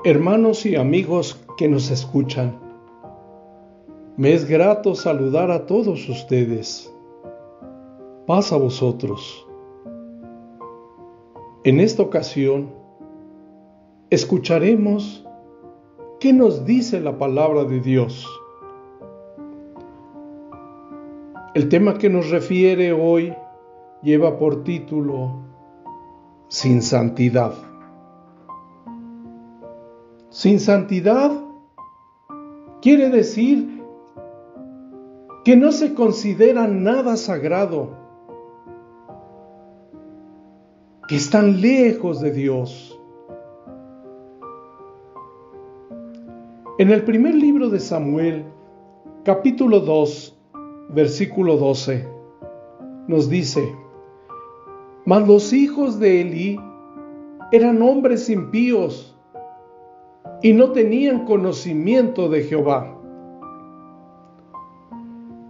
Hermanos y amigos que nos escuchan, me es grato saludar a todos ustedes. Paz a vosotros. En esta ocasión, escucharemos qué nos dice la palabra de Dios. El tema que nos refiere hoy lleva por título Sin santidad. Sin santidad quiere decir que no se considera nada sagrado, que están lejos de Dios. En el primer libro de Samuel, capítulo 2, versículo 12, nos dice: Mas los hijos de Elí eran hombres impíos y no tenían conocimiento de Jehová.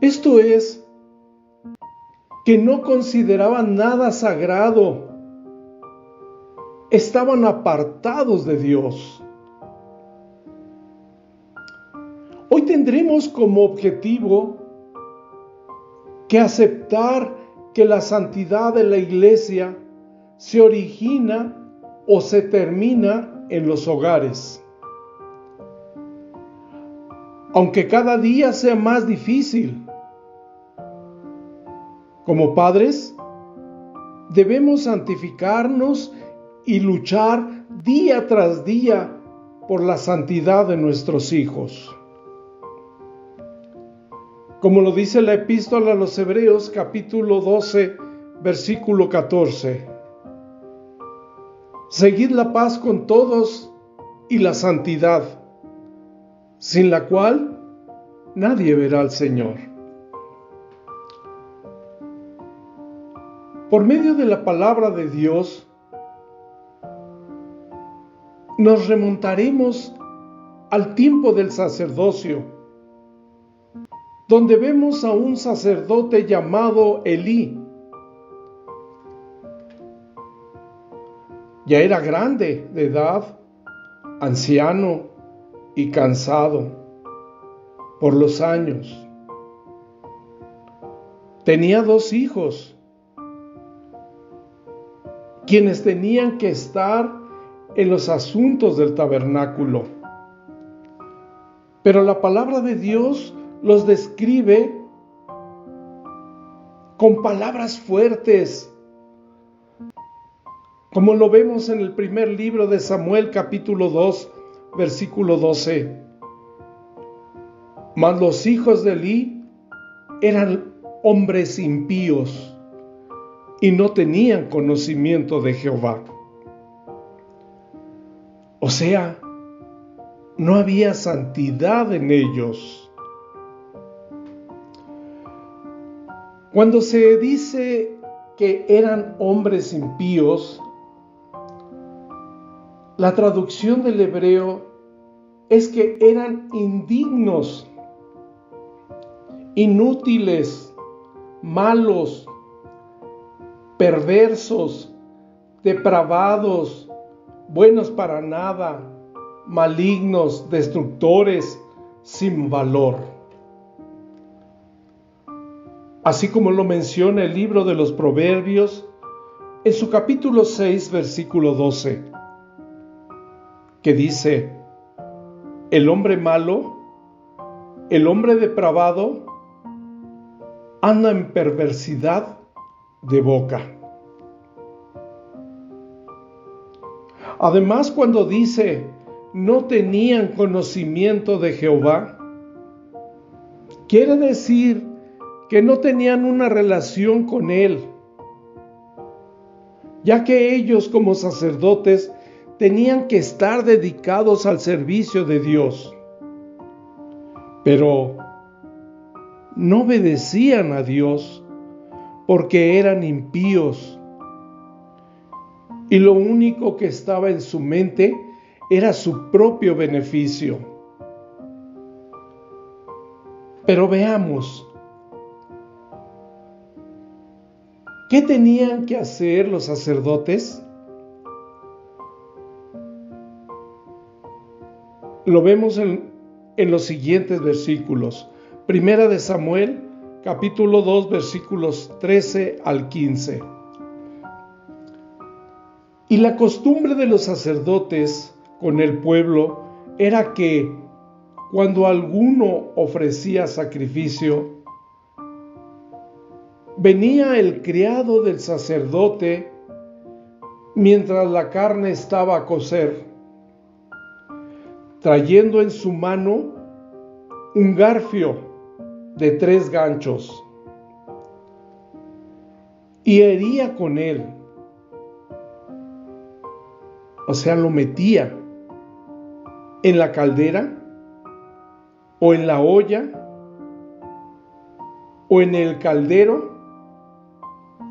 Esto es, que no consideraban nada sagrado, estaban apartados de Dios. Hoy tendremos como objetivo que aceptar que la santidad de la iglesia se origina o se termina en los hogares. Aunque cada día sea más difícil, como padres, debemos santificarnos y luchar día tras día por la santidad de nuestros hijos. Como lo dice la epístola a los Hebreos, capítulo 12, versículo 14. Seguid la paz con todos y la santidad, sin la cual nadie verá al Señor. Por medio de la palabra de Dios, nos remontaremos al tiempo del sacerdocio, donde vemos a un sacerdote llamado Elí. Ya era grande de edad, anciano y cansado por los años. Tenía 2 hijos, quienes tenían que estar en los asuntos del tabernáculo. Pero la palabra de Dios los describe con palabras fuertes, como lo vemos en el primer libro de Samuel, capítulo 2, versículo 12. Mas los hijos de Elí eran hombres impíos y no tenían conocimiento de Jehová. O sea, no había santidad en ellos. Cuando se dice que eran hombres impíos, la traducción del hebreo es que eran indignos, inútiles, malos, perversos, depravados, buenos para nada, malignos, destructores, sin valor. Así como lo menciona el libro de los Proverbios en su capítulo 6, versículo 12, que dice: el hombre malo, el hombre depravado, anda en perversidad de boca. Además, cuando dice no tenían conocimiento de Jehová, quiere decir que no tenían una relación con Él, ya que ellos como sacerdotes tenían que estar dedicados al servicio de Dios, pero no obedecían a Dios porque eran impíos y lo único que estaba en su mente era su propio beneficio. Pero veamos, ¿qué tenían que hacer los sacerdotes? Lo vemos en los siguientes versículos. Primera de Samuel, capítulo 2, versículos 13 al 15. Y la costumbre de los sacerdotes con el pueblo era que cuando alguno ofrecía sacrificio, venía el criado del sacerdote mientras la carne estaba a cocer, trayendo en su mano un garfio de 3 ganchos, y hería con él, o sea, lo metía en la caldera, o en la olla, o en el caldero,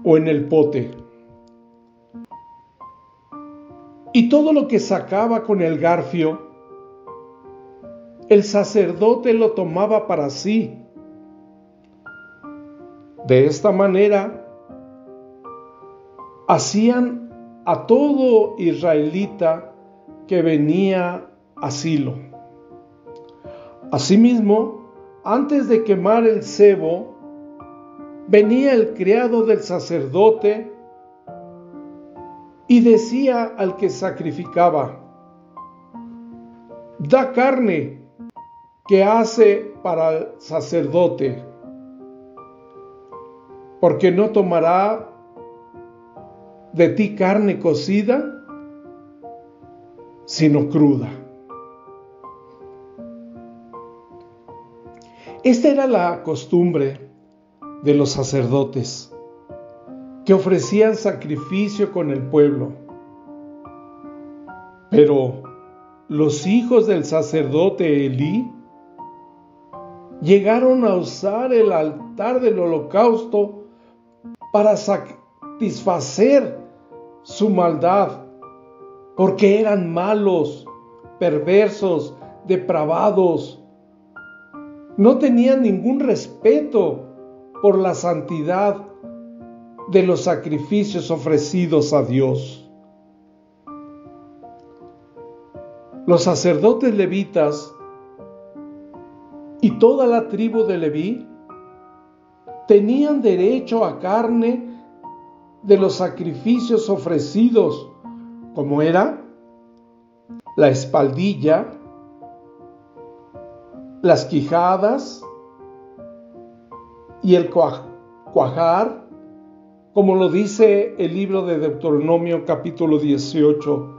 o en el pote. Y todo lo que sacaba con el garfio, el sacerdote lo tomaba para sí. De esta manera, hacían a todo israelita que venía a Silo. Asimismo, antes de quemar el sebo, venía el criado del sacerdote y decía al que sacrificaba: da carne que hace para el sacerdote, porque no tomará de ti carne cocida, sino cruda. Esta era la costumbre de los sacerdotes, que ofrecían sacrificio con el pueblo. Pero los hijos del sacerdote Elí llegaron a usar el altar del holocausto para satisfacer su maldad, porque eran malos, perversos, depravados. No tenían ningún respeto por la santidad de los sacrificios ofrecidos a Dios. Los sacerdotes levitas y toda la tribu de Leví tenían derecho a carne de los sacrificios ofrecidos, como era la espaldilla, las quijadas y el cuajar, como lo dice el libro de Deuteronomio capítulo 18,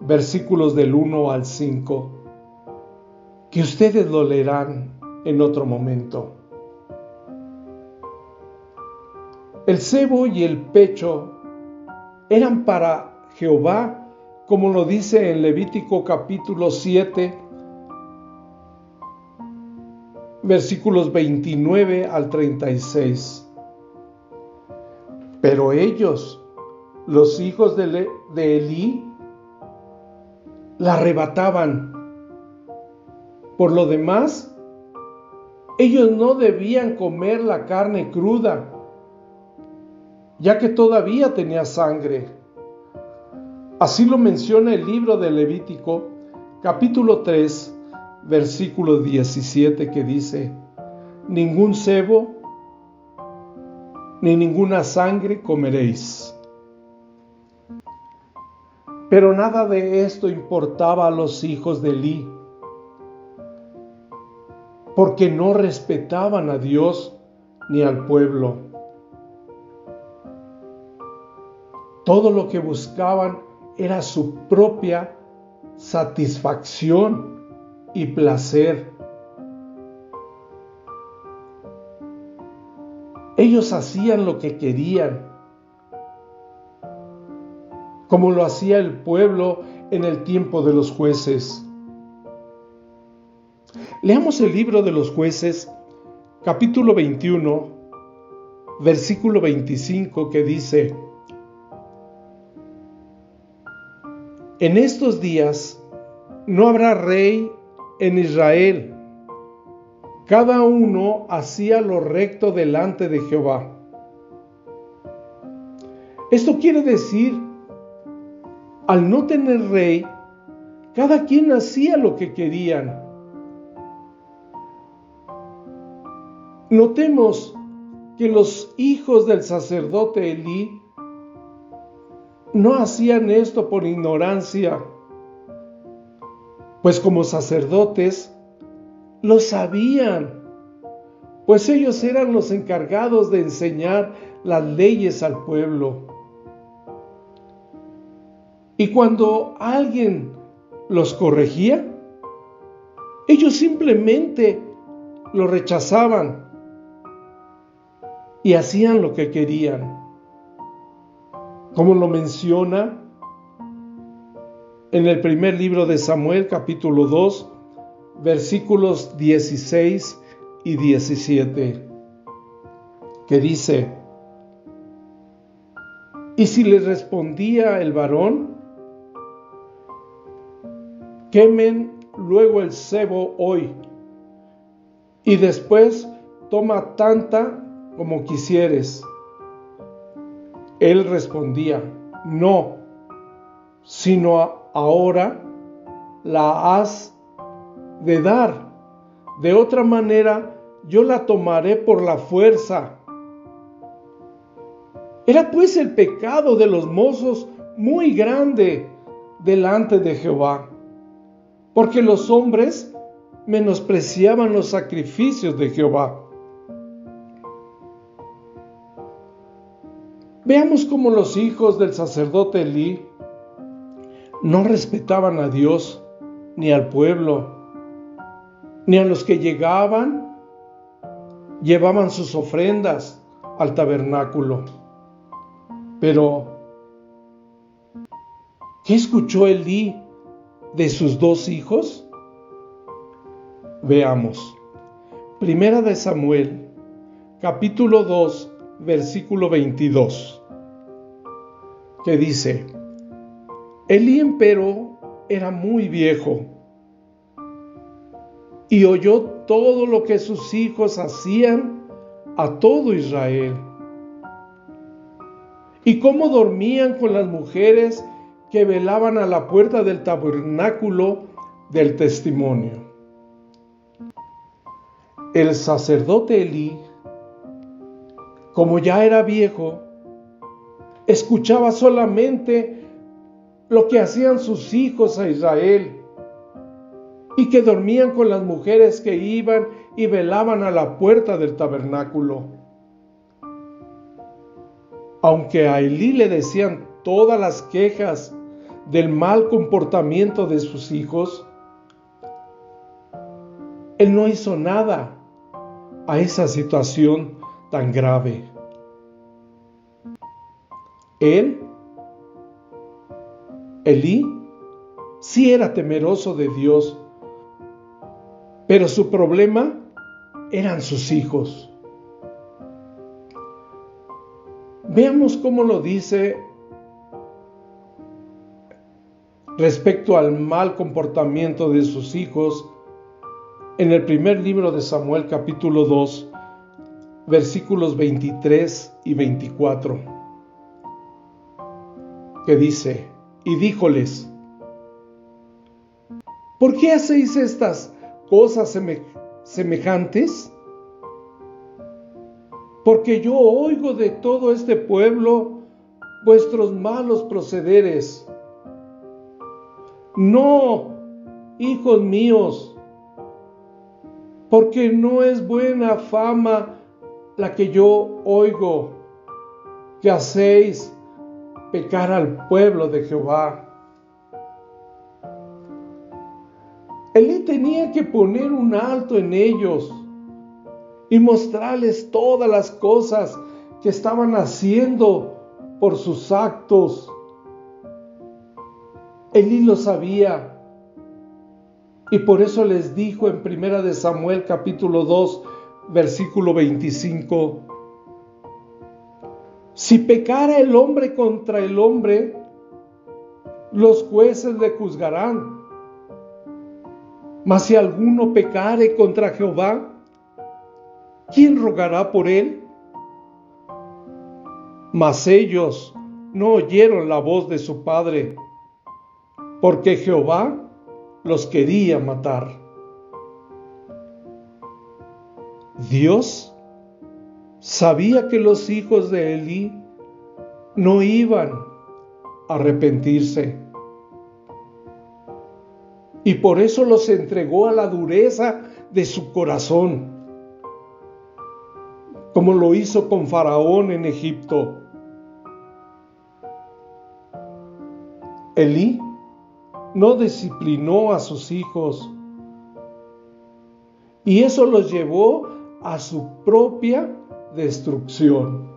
versículos del 1 al 5, que ustedes lo leerán en otro momento. El sebo y el pecho eran para Jehová, como lo dice en Levítico capítulo 7, versículos 29 al 36. Pero ellos, los hijos de Elí, la arrebataban. Por lo demás, ellos no debían comer la carne cruda, ya que todavía tenía sangre. Así lo menciona el libro de Levítico, capítulo 3, versículo 17, que dice: ningún sebo ni ninguna sangre comeréis. Pero nada de esto importaba a los hijos de Elí, porque no respetaban a Dios ni al pueblo. Todo lo que buscaban era su propia satisfacción y placer. Ellos hacían lo que querían, como lo hacía el pueblo en el tiempo de los jueces. Leamos el libro de los jueces, capítulo 21, versículo 25, que dice: en estos días no habrá rey en Israel. Cada uno hacía lo recto delante de Jehová. Esto quiere decir, al no tener rey, Cada quien hacía lo que querían. Notemos que los hijos del sacerdote Elí no hacían esto por ignorancia, pues como sacerdotes lo sabían, pues ellos eran los encargados de enseñar las leyes al pueblo. Y cuando alguien los corregía, ellos simplemente lo rechazaban y hacían lo que querían. Como lo menciona en el primer libro de Samuel, capítulo 2, versículos 16 y 17, que dice: y si le respondía el varón, quemen luego el sebo hoy, y después toma tanta como quisieres. Él respondía: no, sino ahora la has de dar. De otra manera, yo la tomaré por la fuerza. Era pues el pecado de los mozos muy grande delante de Jehová, porque los hombres menospreciaban los sacrificios de Jehová. Veamos cómo los hijos del sacerdote Elí no respetaban a Dios, ni al pueblo, ni a los que llevaban sus ofrendas al tabernáculo. Pero, ¿qué escuchó Elí de sus dos hijos? Veamos. Primera de Samuel, capítulo 2, versículo 22, que dice: Elí empero era muy viejo y oyó todo lo que sus hijos hacían a todo Israel, y cómo dormían con las mujeres que velaban a la puerta del tabernáculo del testimonio. El sacerdote Elí, como ya era viejo, escuchaba solamente lo que hacían sus hijos a Israel, y que dormían con las mujeres que iban y velaban a la puerta del tabernáculo. Aunque a Elí le decían todas las quejas del mal comportamiento de sus hijos, él no hizo nada a esa situación tan grave. Elí, sí era temeroso de Dios, pero su problema eran sus hijos. Veamos cómo lo dice respecto al mal comportamiento de sus hijos en el primer libro de Samuel, capítulo 2, versículos 23 y 24, que dice: y díjoles: ¿por qué hacéis estas cosas semejantes? Porque yo oigo de todo este pueblo vuestros malos procederes. No, hijos míos, porque no es buena fama la que yo oigo, que hacéis pecar al pueblo de Jehová. Elí tenía que poner un alto en ellos y mostrarles todas las cosas que estaban haciendo por sus actos. Elí lo sabía, y por eso les dijo en Primera de Samuel capítulo 2, versículo 25: si pecara el hombre contra el hombre, los jueces le juzgarán. Mas si alguno pecare contra Jehová, ¿quién rogará por él? Mas ellos no oyeron la voz de su padre, porque Jehová los quería matar. Dios sabía que los hijos de Elí no iban a arrepentirse, y por eso los entregó a la dureza de su corazón, como lo hizo con Faraón en Egipto. Elí no disciplinó a sus hijos, y eso los llevó a su propia destrucción.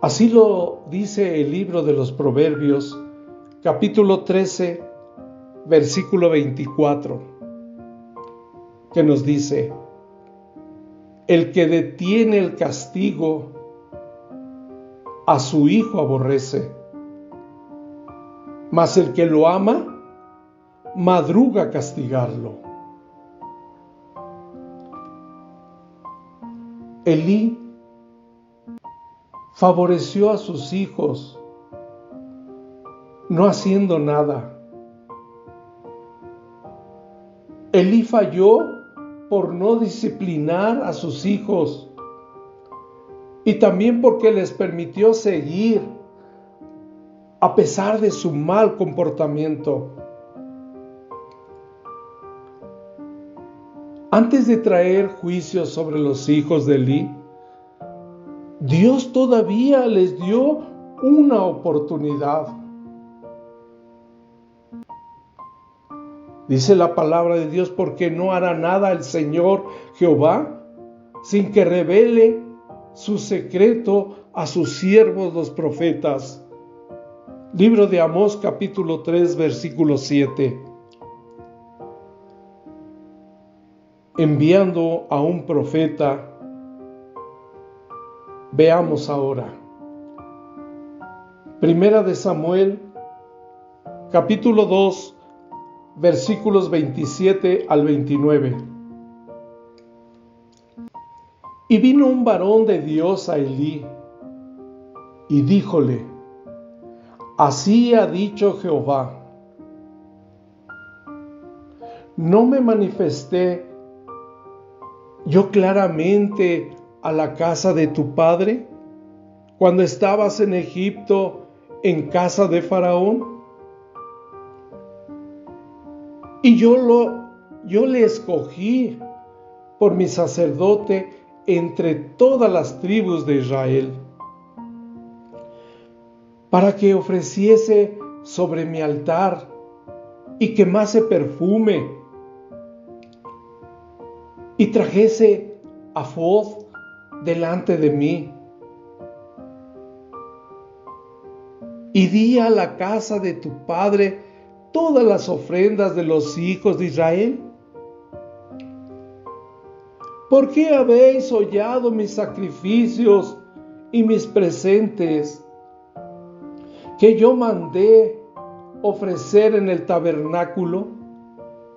Así lo dice el libro de los Proverbios, capítulo 13, versículo 24, que nos dice: el que detiene el castigo, a su hijo aborrece, mas el que lo ama, madruga a castigarlo. Elí favoreció a sus hijos, no haciendo nada. Elí falló por no disciplinar a sus hijos, y también porque les permitió seguir a pesar de su mal comportamiento. Antes de traer juicios sobre los hijos de Elí, Dios todavía les dio una oportunidad. Dice la palabra de Dios: porque no hará nada el Señor Jehová sin que revele su secreto a sus siervos los profetas. Libro de Amós, capítulo 3, versículo 7. Enviando a un profeta, veamos ahora. Primera de Samuel, capítulo 2, versículos 27 al 29. Y vino un varón de Dios a Elí, y díjole: así ha dicho Jehová, ¿no me manifesté yo claramente a la casa de tu padre cuando estabas en Egipto, en casa de Faraón? Y yo le escogí por mi sacerdote entre todas las tribus de Israel, para que ofreciese sobre mi altar y quemase perfume, y trajese afod delante de mí. Y di a la casa de tu padre todas las ofrendas de los hijos de Israel. ¿Por qué habéis hollado mis sacrificios y mis presentes que yo mandé ofrecer en el tabernáculo?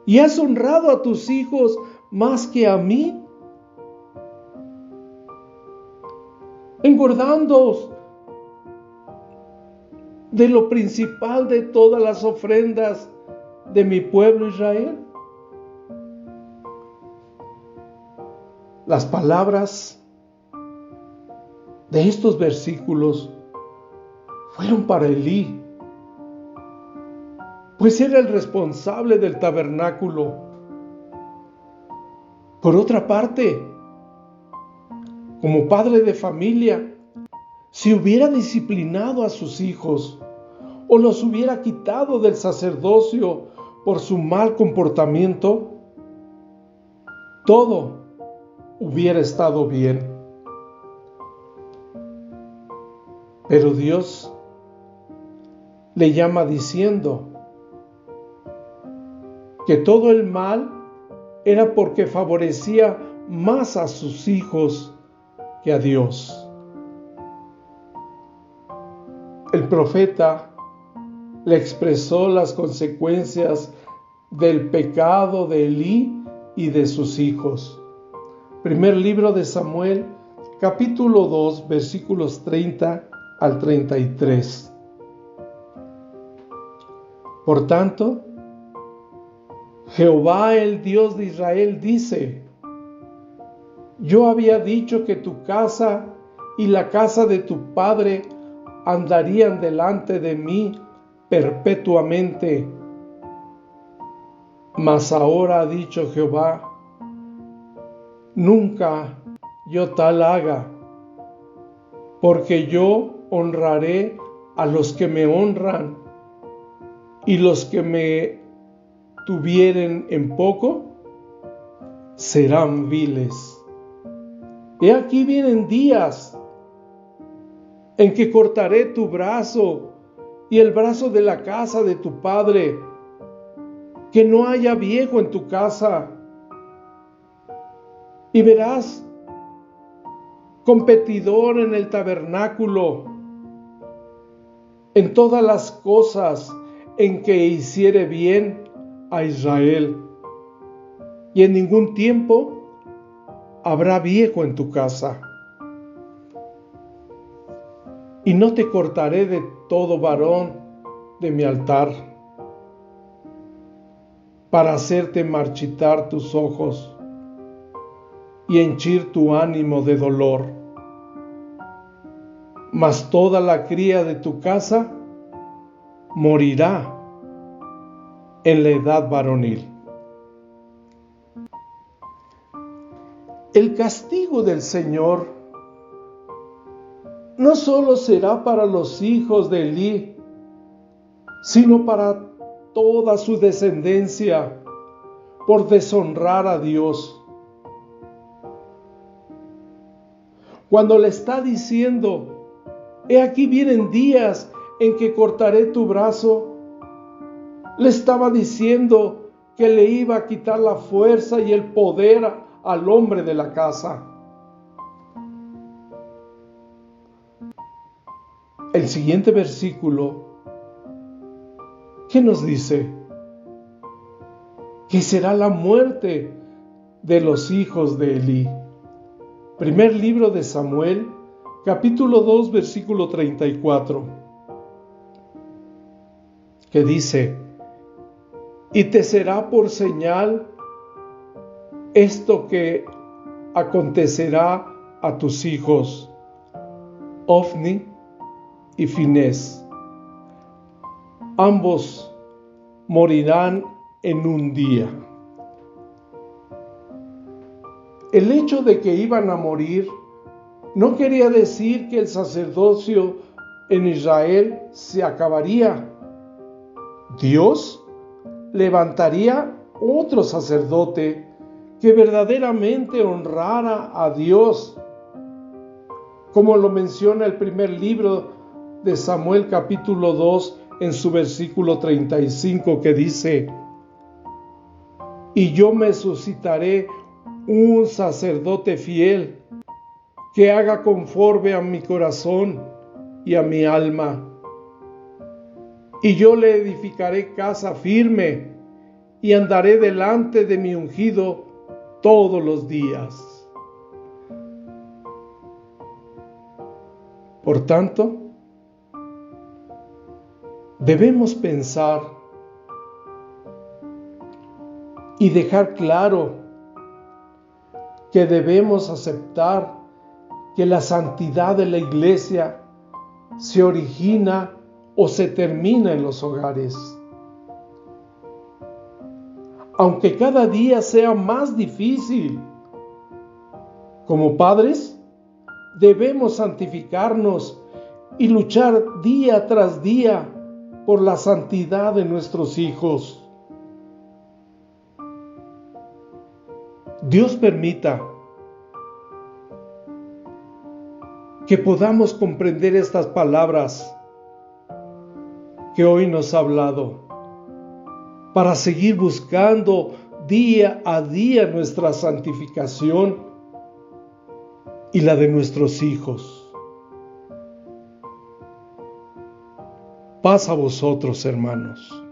¿Y has honrado a tus hijos más que a mí, engordándoos de lo principal de todas las ofrendas de mi pueblo Israel? Las palabras de estos versículos fueron para Elí, pues era el responsable del tabernáculo. Por otra parte, como padre de familia, si hubiera disciplinado a sus hijos o los hubiera quitado del sacerdocio por su mal comportamiento, todo hubiera estado bien. Pero Dios le llama diciendo que todo el mal era porque favorecía más a sus hijos que a Dios. El profeta le expresó las consecuencias del pecado de Elí y de sus hijos. Primer libro de Samuel, capítulo 2, versículos 30 al 33. Por tanto, Jehová, el Dios de Israel, dice: Yo había dicho que tu casa y la casa de tu padre andarían delante de mí perpetuamente. Mas ahora ha dicho Jehová: Nunca yo tal haga, porque yo honraré a los que me honran, y los que me tuvieren en poco serán viles. He aquí vienen días en que cortaré tu brazo y el brazo de la casa de tu padre, que no haya viejo en tu casa, y verás competidor en el tabernáculo, en todas las cosas en que hiciere bien a Israel, y en ningún tiempo habrá viejo en tu casa. Y no te cortaré de todo varón de mi altar, para hacerte marchitar tus ojos y henchir tu ánimo de dolor. Mas toda la cría de tu casa morirá en la edad varonil. El castigo del Señor no solo será para los hijos de Elí, sino para toda su descendencia por deshonrar a Dios. Cuando le está diciendo: He aquí vienen días en que cortaré tu brazo, le estaba diciendo que le iba a quitar la fuerza y el poder al hombre de la casa. El siguiente versículo, ¿qué nos dice? Que será la muerte de los hijos de Elí. Primer libro de Samuel, capítulo 2, versículo 34, que dice: Y te será por señal esto que acontecerá a tus hijos, Ofni y Finés. Ambos morirán en un día. El hecho de que iban a morir no quería decir que el sacerdocio en Israel se acabaría. Dios levantaría otro sacerdote que verdaderamente honrara a Dios, como lo menciona el primer libro de Samuel capítulo 2 en su versículo 35, que dice: Y yo me suscitaré un sacerdote fiel, que haga conforme a mi corazón y a mi alma. Y yo le edificaré casa firme, y andaré delante de mi ungido todos los días. Por tanto, debemos pensar y dejar claro que debemos aceptar que la santidad de la iglesia se origina o se termina en los hogares. Aunque cada día sea más difícil, como padres debemos santificarnos y luchar día tras día por la santidad de nuestros hijos. Dios permita que podamos comprender estas palabras que hoy nos ha hablado, para seguir buscando día a día nuestra santificación y la de nuestros hijos. Paz a vosotros, hermanos.